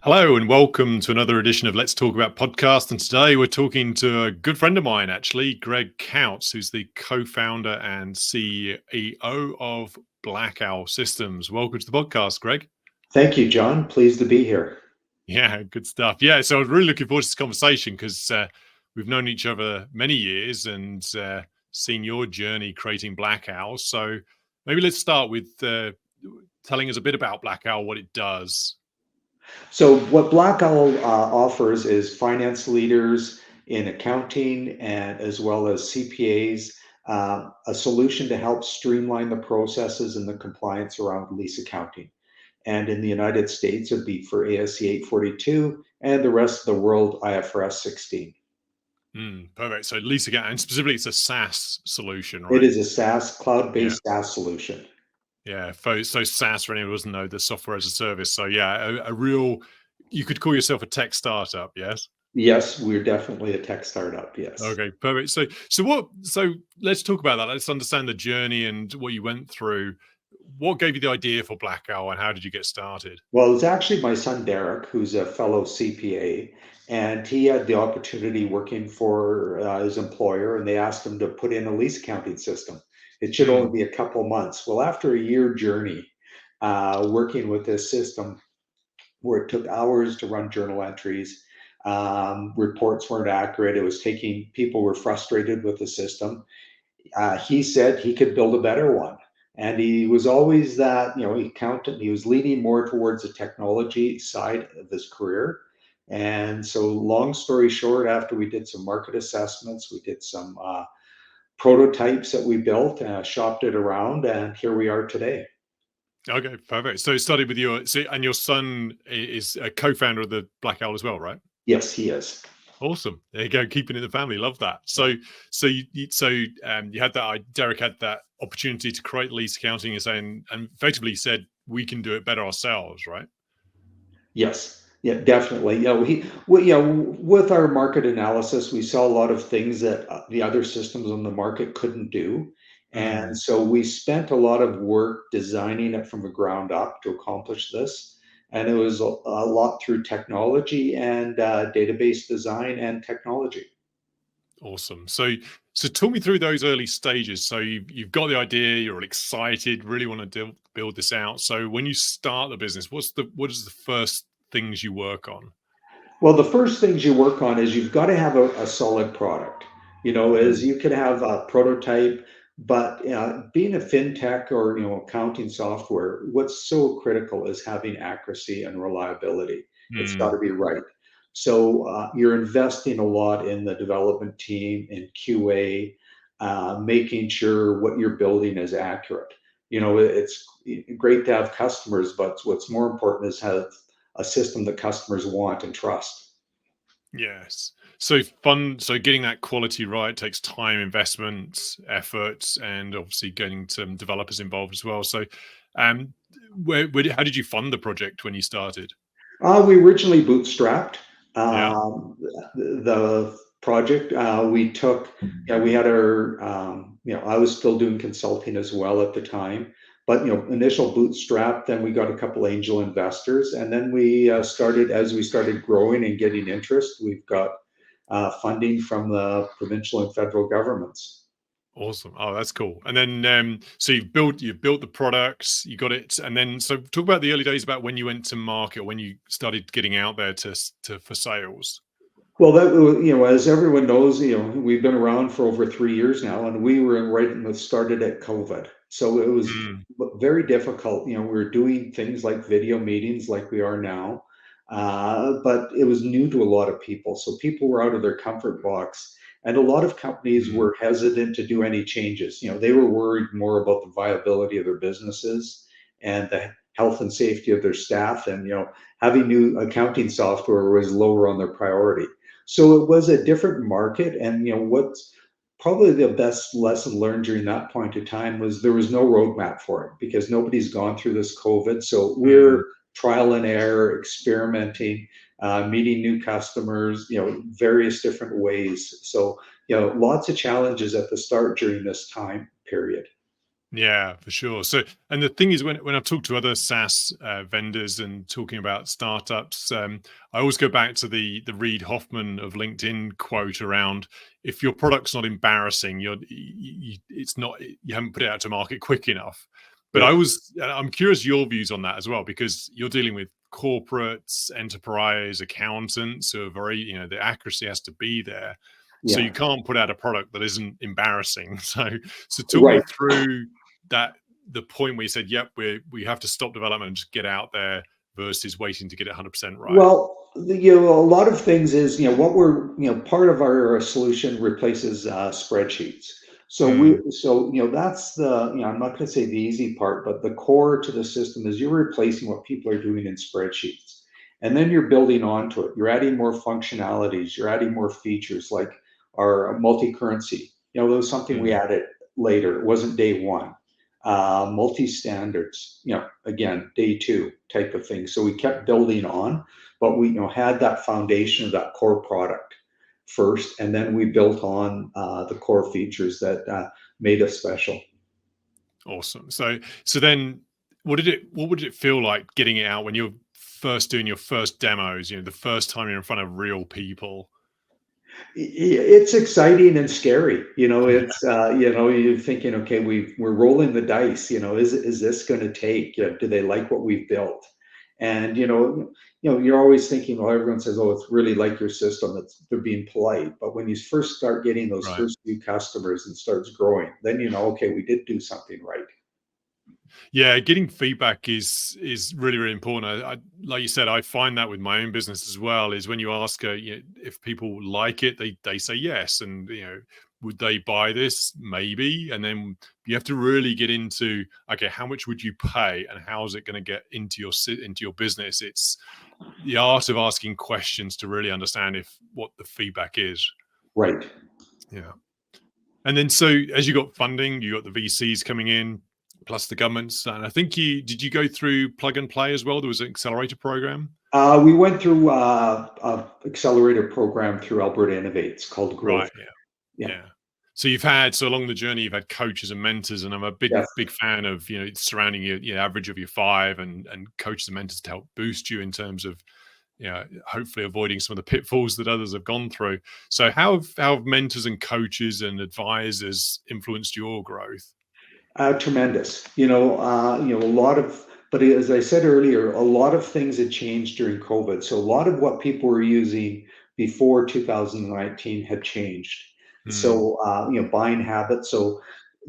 Hello and welcome to another edition of Let's Talk About Podcast. And today we're talking to a good friend of mine, actually, Greg Kautz, who's the co-founder and CEO of Black Owl Systems. Welcome to the podcast, Greg. Thank you, John. Pleased to be here. Yeah, good stuff. Yeah, so I was really looking forward to this conversation because we've known each other many years and seen your journey creating Black Owl. So maybe let's start with telling us a bit about Black Owl, what it does. So what Black Owl offers is finance leaders in accounting and as well as CPAs, a solution to help streamline the processes and the compliance around lease accounting. And in the United States, it'd be for ASC 842 and the rest of the world, IFRS 16. Perfect. So lease accounting, and specifically it's a SaaS solution, right? It is a SaaS, cloud-based SaaS solution. Yeah, so SaaS, for anyone who doesn't know, the software as a service. So yeah, a real, you could call yourself a tech startup, yes? Yes, we're definitely a tech startup, yes. Okay, perfect. So let's talk about that. Let's understand the journey and what you went through. What gave you the idea for Black Owl and how did you get started? Well, it's actually my son Derek, who's a fellow CPA, and he had the opportunity working for his employer, and they asked him to put in a lease accounting system. It should only be a couple months. Well, after a year journey working with this system, where it took hours to run journal entries, reports weren't accurate. It was taking people were frustrated with the system. He said he could build a better one. And he was always that, he was leaning more towards the technology side of his career. And so, long story short, after we did some market assessments, we did some prototypes that we built, shopped it around, and here we are today. Okay, perfect. So it started with and your son is a co-founder of the Black Owl as well, right? Yes, he is. Awesome. There you go. Keeping it in the family. Love that. So you had that. Derek had that opportunity to create lease accounting and effectively said we can do it better ourselves, right? Yes. Yeah, definitely. With our market analysis, we saw a lot of things that the other systems on the market couldn't do. And so we spent a lot of work designing it from the ground up to accomplish this. And it was a lot through technology and database design and technology. Awesome. So talk me through those early stages. So you've got the idea, you're excited, really want to build this out. So when you start the business, what is the first things you work on? Well, the first things you work on is you've got to have a solid product. As you could have a prototype, but being a fintech or accounting software, what's so critical is having accuracy and reliability. It's got to be right. So you're investing a lot in the development team, in QA, making sure what you're building is accurate. It's great to have customers, but what's more important is have a system that customers want and trust. Yes. So getting that quality right takes time, investment, efforts, and obviously getting some developers involved as well. So how did you fund the project when you started? We originally bootstrapped Yeah. the project. We had our, I was still doing consulting as well at the time, but initial bootstrap. Then we got a couple angel investors, and then we as we started growing and getting interest, we've got funding from the provincial and federal governments. Awesome. Oh, that's cool. And then, so you've built the products, you got it. And then, so talk about the early days about when you went to market, when you started getting out there for sales. Well, that as everyone knows, we've been around for over 3 years now, and we were started at COVID, so it was very difficult. We were doing things like video meetings, like we are now, but it was new to a lot of people. So people were out of their comfort box, and a lot of companies were hesitant to do any changes. They were worried more about the viability of their businesses and the health and safety of their staff, and having new accounting software was lower on their priority. So it was a different market, and what's probably the best lesson learned during that point of time was there was no roadmap for it because nobody's gone through this COVID. So we're trial and error, experimenting, meeting new customers, various different ways. So lots of challenges at the start during this time period. Yeah, for sure. So, and the thing is, when I've talked to other SaaS vendors and talking about startups, I always go back to the Reid Hoffman of LinkedIn quote around, if your product's not embarrassing, it's not, you haven't put it out to market quick enough. But Yeah. I'm curious your views on that as well, because you're dealing with corporates, enterprise, accountants who are very, the accuracy has to be there. So Yeah. you can't put out a product that isn't embarrassing. So talk me Right. through that, the point where you said, "Yep, we have to stop development and just get out there," versus waiting to get it 100% right. Well, a lot of things is, what we're, part of our solution replaces spreadsheets. Mm, That's the, I'm not going to say the easy part, but the core to the system is you're replacing what people are doing in spreadsheets. And then you're building onto it. You're adding more functionalities. You're adding more features like our multi-currency. That was something we mm. added later. It wasn't day one. Multi-standards, again, day two type of thing. So we kept building on, but we had that foundation of that core product first, and then we built on the core features that made us special. Awesome. So then, what would it feel like getting it out when you're first doing your first demos? The first time you're in front of real people. It's exciting and scary. It's you're thinking, okay, we're rolling the dice. Is this going to take? Do they like what we've built? And you're always thinking, well, everyone says, oh, it's really like your system. They're being polite. But when you first start getting those Right. first few customers and starts growing, then okay, we did do something right. Yeah, getting feedback is really, really important. I like you said, I find that with my own business as well. Is when you ask, if people like it, they say yes, and would they buy this? Maybe, and then you have to really get into, okay, how much would you pay, and how is it going to get into your business? It's the art of asking questions to really understand what the feedback is. Right. Yeah. And then, so as you got funding, you got the VCs coming in, plus the governments. And I think you go through plug and play as well? There was an accelerator program. We went through a accelerator program through Alberta Innovates called Growth. Right. Yeah. Yeah. Yeah. So along the journey, you've had coaches and mentors, and I'm a Yes. big fan of, surrounding your average of your five and coaches and mentors to help boost you in terms of, hopefully avoiding some of the pitfalls that others have gone through. So how have mentors and coaches and advisors influenced your growth? Tremendous. A lot of, but as I said earlier, a lot of things had changed during COVID. So a lot of what people were using before 2019 had changed. Hmm. So, buying habits. So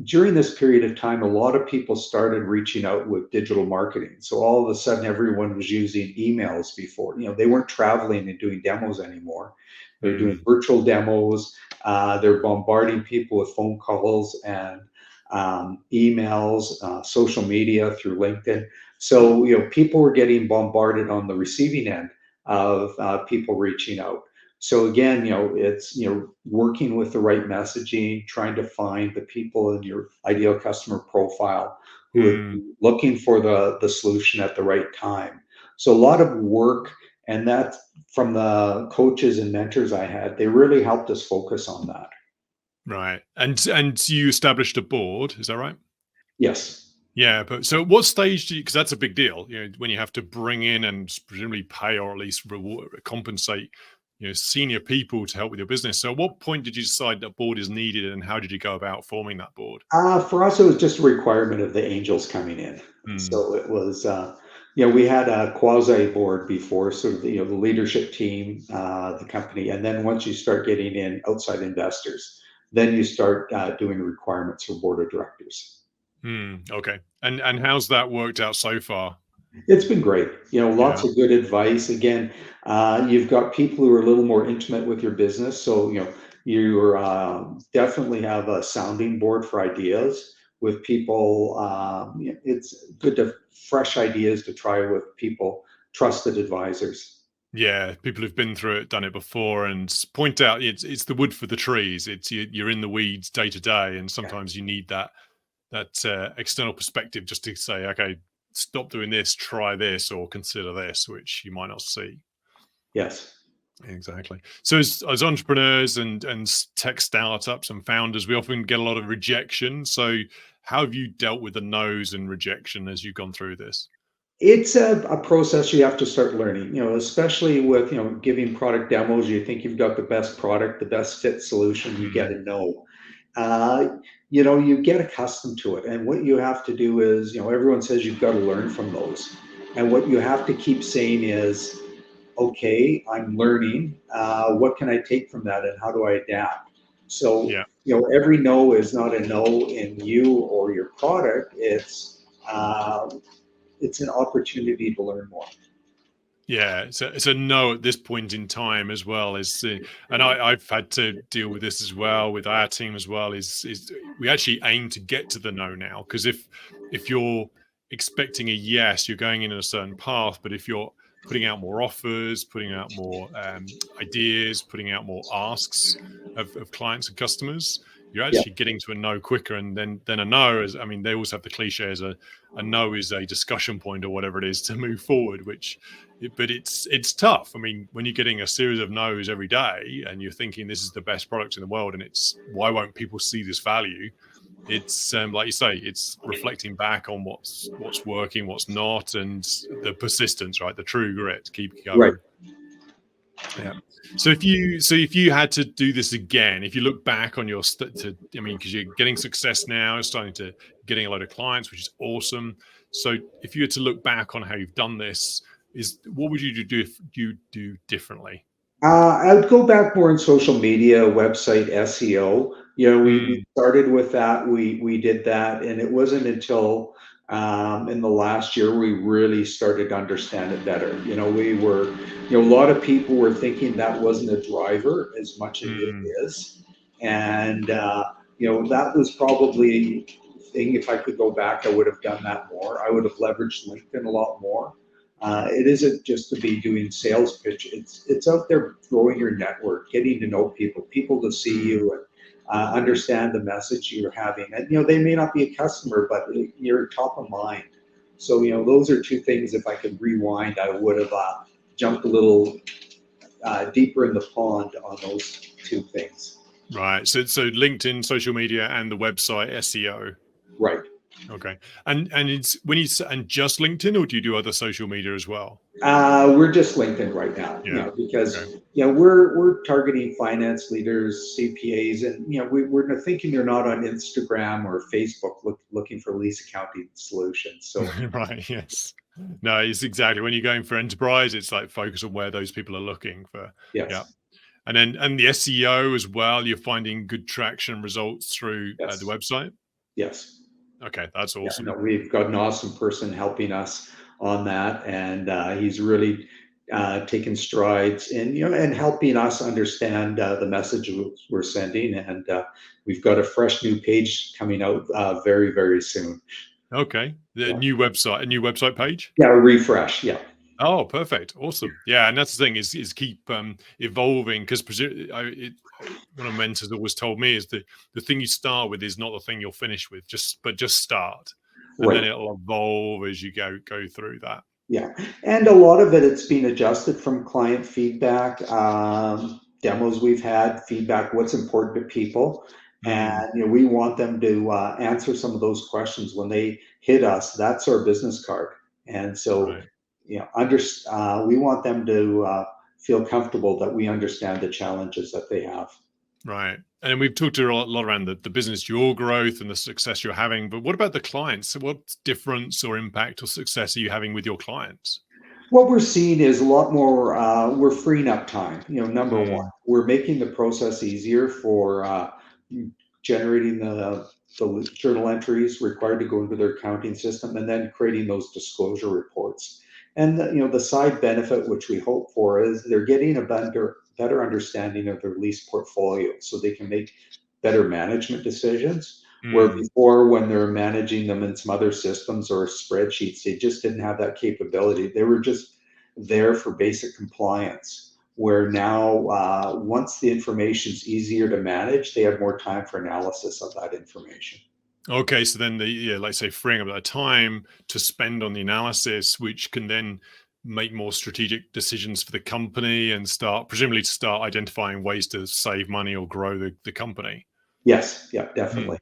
during this period of time, a lot of people started reaching out with digital marketing. So all of a sudden, everyone was using emails before. They weren't traveling and doing demos anymore. They're doing Hmm. virtual demos. They're bombarding people with phone calls and emails, social media through LinkedIn. So, people were getting bombarded on the receiving end of people reaching out. So again, it's, working with the right messaging, trying to find the people in your ideal customer profile who would Hmm. be looking for the solution at the right time. So a lot of work, and that from the coaches and mentors I had, they really helped us focus on that. Right. And you established a board, is that right? Yes. Yeah, but so what stage do you, because that's a big deal, when you have to bring in and presumably pay or at least reward, compensate, senior people to help with your business. So at what point did you decide that board is needed, and how did you go about forming that board? For us, it was just a requirement of the angels coming in. Hmm. So it was, we had a quasi board before, sort of, the leadership team, the company. And then once you start getting in outside investors, then you start doing requirements for board of directors. Okay. And how's that worked out so far? It's been great. Lots Yeah. of good advice. Again, you've got people who are a little more intimate with your business. So, you definitely have a sounding board for ideas with people. It's good to fresh ideas to try with people, trusted advisors. Yeah, people who've been through it, done it before, and point out it's the wood for the trees. It's you're in the weeds day to day, and Yeah. sometimes you need that external perspective just to say, okay, stop doing this, try this, or consider this, which you might not see. Yes. Exactly. So as entrepreneurs and tech startups and founders, we often get a lot of rejection. So how have you dealt with the no's and rejection as you've gone through this? It's a process you have to start learning, especially with, giving product demos. You think you've got the best product, the best fit solution, you get Mm, a no. Uh, you get accustomed to it. And what you have to do is, everyone says you've got to learn from those. And what you have to keep saying is, okay, I'm learning. What can I take from that and how do I adapt? So, yeah. every no is not a no in you or your product. It's an opportunity to learn more. Yeah, it's a no at this point in time as well. And I've had to deal with this as well with our team as well. Is we actually aim to get to the no now, because if you're expecting a yes, you're going in a certain path. But if you're putting out more offers, putting out more ideas, putting out more asks of clients and customers, you're Yeah, actually getting to a no quicker. And then a no is, I mean, they always have the cliche as a no is a discussion point or whatever it is to move forward, but it's tough. I mean, when you're getting a series of no's every day and you're thinking this is the best product in the world and it's why won't people see this value, it's like you say, it's reflecting back on what's working, what's not, and the persistence, right? The true grit, keep right. going. Yeah. So if you had to do this again, if you look back on your I mean, because you're getting success now, starting to getting a lot of clients, which is awesome. So if you had to look back on how you've done this, is what would you do if you do differently? I would go back more in social media, website SEO. We Mm, started with that. We did that, and it wasn't until in the last year we really started to understand it better. We were, a lot of people were thinking that wasn't a driver as much as it mm, is, and that was probably the thing. If I could go back, I would have done that more. I would have leveraged LinkedIn a lot more. It isn't just to be doing sales pitch. It's out there growing your network, getting to know people to see mm. you and understand the message you're having. And they may not be a customer, but you're top of mind. So those are two things. If I could rewind, I would have jumped a little deeper in the pond on those two things. Right. So LinkedIn, social media, and the website SEO. Right. Okay. And it's when and just LinkedIn, or do you do other social media as well? We're just LinkedIn right now, Yeah. Okay. because we're targeting finance leaders, CPAs, and we're thinking they're not on Instagram or Facebook looking for lease accounting solutions. So Right. Yes. No, it's exactly when you're going for enterprise, it's like focus on where those people are looking for. Yeah. yes, And the SEO as well, you're finding good traction results through the yes, website. yes, Okay, that's yeah. awesome. No, we've got an awesome person helping us on that, and he's really taken strides in and helping us understand the message we're sending. And we've got a fresh new page coming out very, very soon. Okay, the Yeah. new website page. Yeah, refresh. Yeah. Oh, perfect, awesome. Yeah, and that's the thing is keep evolving, because one of my mentors always told me is that the thing you start with is not the thing you'll finish with. Just start, and then Right. it'll evolve as you go through that. Yeah. And a lot of it's been adjusted from client feedback, demos we've had, feedback, what's important to people. Mm, And, we want them to answer some of those questions when they hit us. That's our business card. And so, right. we want them to feel comfortable that we understand the challenges that they have. Right. And we've talked a lot around the business, your growth and the success you're having. But what about the clients? So what difference or impact or success are you having with your clients? What we're seeing is a lot more, we're freeing up time. Number one, Mm, we're making the process easier for generating the journal entries required to go into their accounting system, and then creating those disclosure reports. And the side benefit, which we hope for, is they're getting a better understanding of their lease portfolio so they can make better management decisions. Where mm. before, when they're managing them in some other systems or spreadsheets, they just didn't have that capability. They were just there for basic compliance. Where now, once the information's easier to manage, they have more time for analysis of that information. Okay, so then like say freeing up that time to spend on the analysis, which can then make more strategic decisions for the company and presumably to start identifying ways to save money or grow the company. Yes, yeah, Hmm. definitely.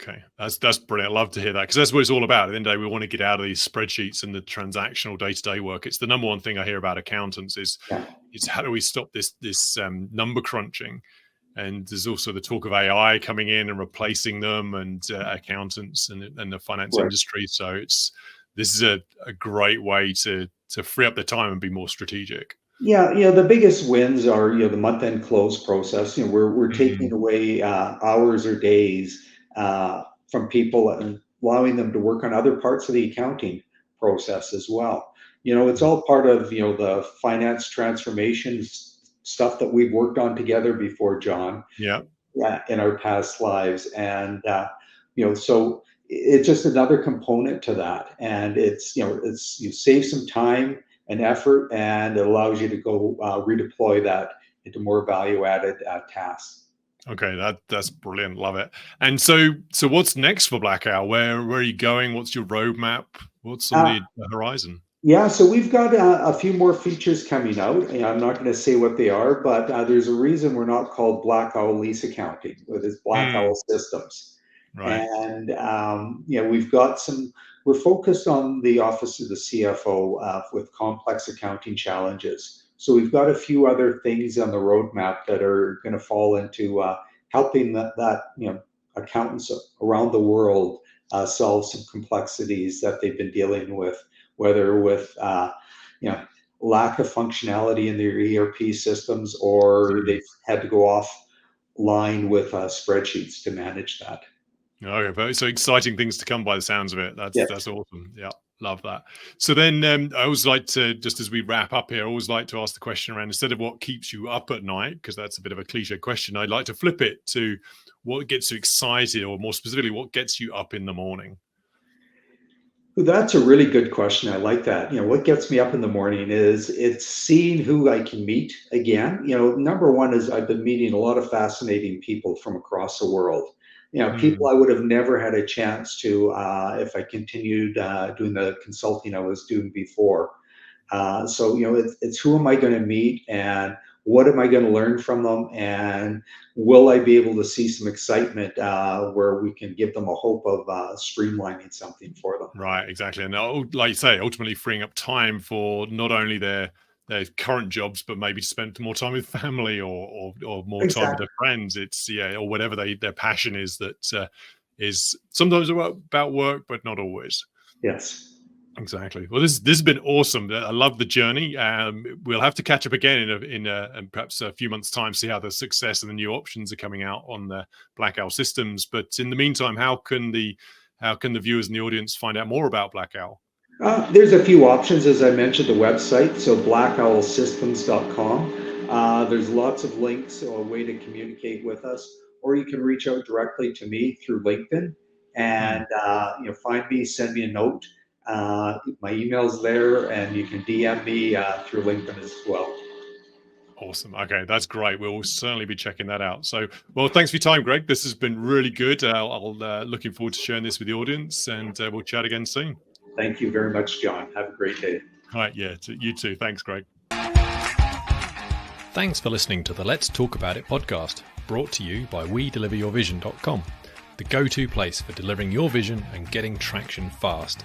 Okay, that's brilliant. I love to hear that, because that's what it's all about. At the end of the day, we want to get out of these spreadsheets and the transactional day-to-day work. It's the number one thing I hear about accountants is how do we stop this number crunching? And there's also the talk of AI coming in and replacing them, and accountants and the finance industry. So this is a great way to free up the time and be more strategic. Yeah, the biggest wins are, the month-end close process. We're taking away hours or days from people and allowing them to work on other parts of the accounting process as well. It's all part of, the finance transformation stuff that we've worked on together before, John. Yeah, in our past lives. And, so it's just another component to that. And it's you save some time and effort, and it allows you to go redeploy that into more value-added tasks. Okay, that's brilliant. Love it. And so what's next for Black Owl? Where are you going? What's your roadmap? What's on the horizon? Yeah, so we've got a few more features coming out. I'm not going to say what they are, but there's a reason we're not called Black Owl Lease Accounting. It is Black Owl Systems. Right. And we've got we're focused on the office of the CFO with complex accounting challenges. So we've got a few other things on the roadmap that are going to fall into helping that accountants around the world solve some complexities that they've been dealing with, whether with lack of functionality in their ERP systems, or they've had to go offline with spreadsheets to manage that. Okay, so exciting things to come by the sounds of it. That's awesome. Yeah, love that. So then I always like to, just as we wrap up here, I always like to ask the question around, instead of what keeps you up at night, because that's a bit of a cliche question, I'd like to flip it to what gets you excited, or more specifically, what gets you up in the morning? That's a really good question. I like that. What gets me up in the morning is it's seeing who I can meet again. Number one is I've been meeting a lot of fascinating people from across the world. People I would have never had a chance to if I continued doing the consulting I was doing before. So it's who am I going to meet, and what am I going to learn from them, and will I be able to see some excitement where we can give them a hope of streamlining something for them? Right, exactly. And like you say, ultimately freeing up time for not only their current jobs, but maybe spend more time with family or more time with their friends. It's or whatever their passion is, that is sometimes about work, but not always. Yes. Exactly. Well, this has been awesome. I love the journey. We'll have to catch up again in perhaps a few months' time, see how the success and the new options are coming out on the Black Owl systems. But in the meantime, how can the viewers in the audience find out more about Black Owl? There's a few options, as I mentioned, the website, so blackowlsystems.com. There's lots of links, so a way to communicate with us, or you can reach out directly to me through LinkedIn and find me, send me a note. My email's there, and you can DM me through LinkedIn as well. Awesome. Okay, that's great. We'll certainly be checking that out. So, well, thanks for your time, Greg. This has been really good. I'll looking forward to sharing this with the audience, and we'll chat again soon. Thank you very much, John. Have a great day. All right. Yeah, you too. Thanks, Greg. Thanks for listening to the Let's Talk About It podcast, brought to you by WeDeliverYourVision.com, the go-to place for delivering your vision and getting traction fast.